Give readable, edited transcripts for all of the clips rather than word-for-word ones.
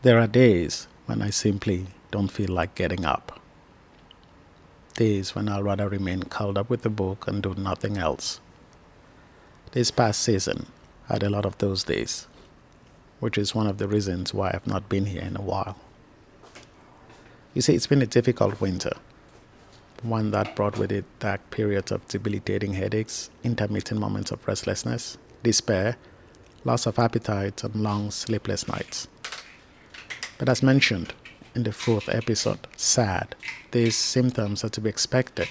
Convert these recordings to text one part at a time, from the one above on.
There are days when I simply don't feel like getting up. Days when I'd rather remain curled up with a book and do nothing else. This past season had a lot of those days, which is one of the reasons why I've not been here in a while. You see, it's been a difficult winter, one that brought with it dark periods of debilitating headaches, intermittent moments of restlessness, despair, loss of appetite, and long sleepless nights. But as mentioned in the fourth episode, Sad, these symptoms are to be expected,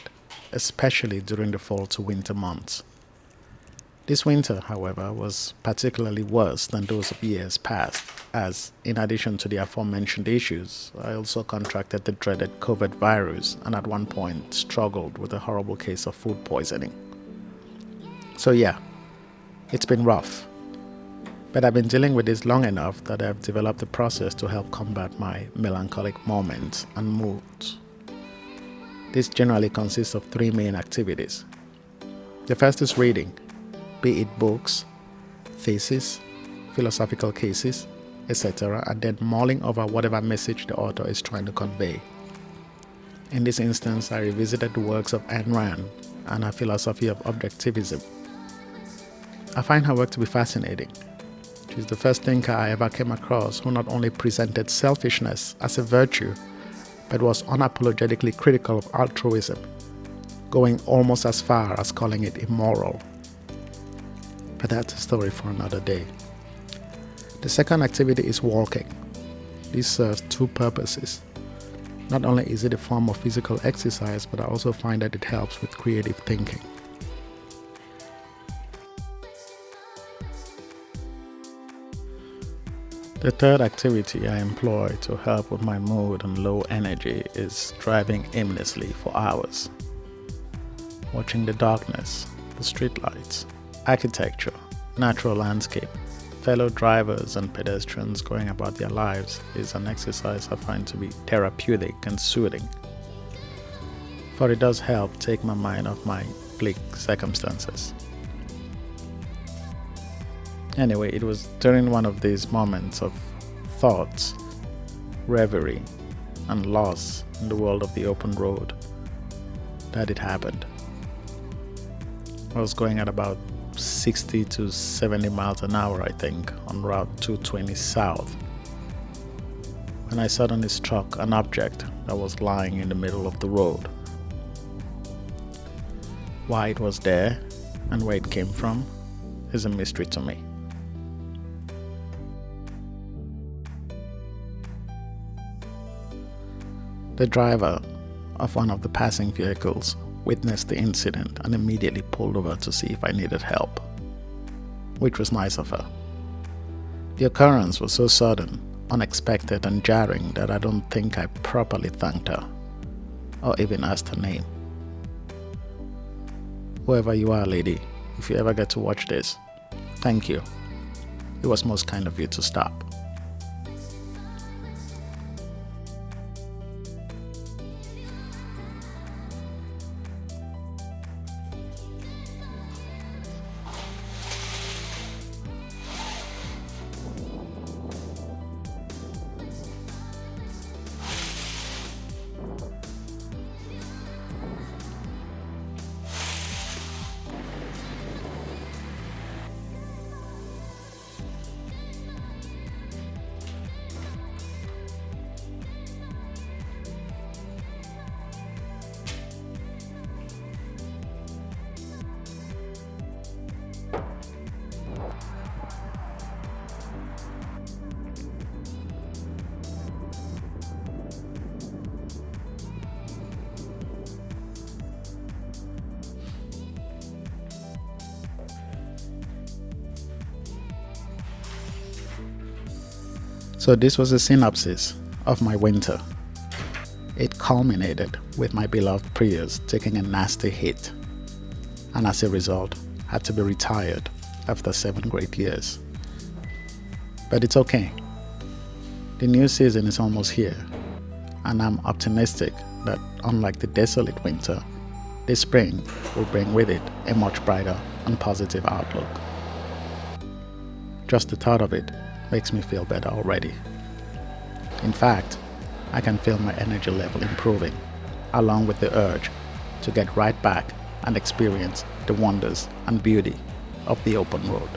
especially during the fall to winter months. This winter, however, was particularly worse than those of years past, as, in addition to the aforementioned issues, I also contracted the dreaded COVID virus and at one point struggled with a horrible case of food poisoning. So yeah, it's been rough. But I've been dealing with this long enough that I've developed a process to help combat my melancholic moments and moods. This generally consists of three main activities. The first is reading, be it books, theses, philosophical cases, etc., and then mulling over whatever message the author is trying to convey. In this instance, I revisited the works of Ayn Rand and her philosophy of objectivism. I find her work to be fascinating. She's the first thinker I ever came across who not only presented selfishness as a virtue, but was unapologetically critical of altruism, going almost as far as calling it immoral. But that's a story for another day. The second activity is walking. This serves two purposes. Not only is it a form of physical exercise, but I also find that it helps with creative thinking. The third activity I employ to help with my mood and low energy is driving aimlessly for hours. Watching the darkness, the streetlights, architecture, natural landscape, fellow drivers and pedestrians going about their lives is an exercise I find to be therapeutic and soothing. For it does help take my mind off my bleak circumstances. Anyway, it was during one of these moments of thoughts, reverie, and loss in the world of the open road that it happened. I was going at about 60 to 70 miles an hour, I think, on Route 220 South, when I suddenly struck an object that was lying in the middle of the road. Why it was there and where it came from is a mystery to me. The driver of one of the passing vehicles witnessed the incident and immediately pulled over to see if I needed help, which was nice of her. The occurrence was so sudden, unexpected, and jarring that I don't think I properly thanked her, or even asked her name. Whoever you are, lady, if you ever get to watch this, thank you. It was most kind of you to stop. So this was a synopsis of my winter. It culminated with my beloved Prius taking a nasty hit, and as a result, had to be retired after 7 great years. But it's okay. The new season is almost here, and I'm optimistic that unlike the desolate winter, this spring will bring with it a much brighter and positive outlook. Just the thought of it makes me feel better already. In fact, I can feel my energy level improving, along with the urge to get right back and experience the wonders and beauty of the open road.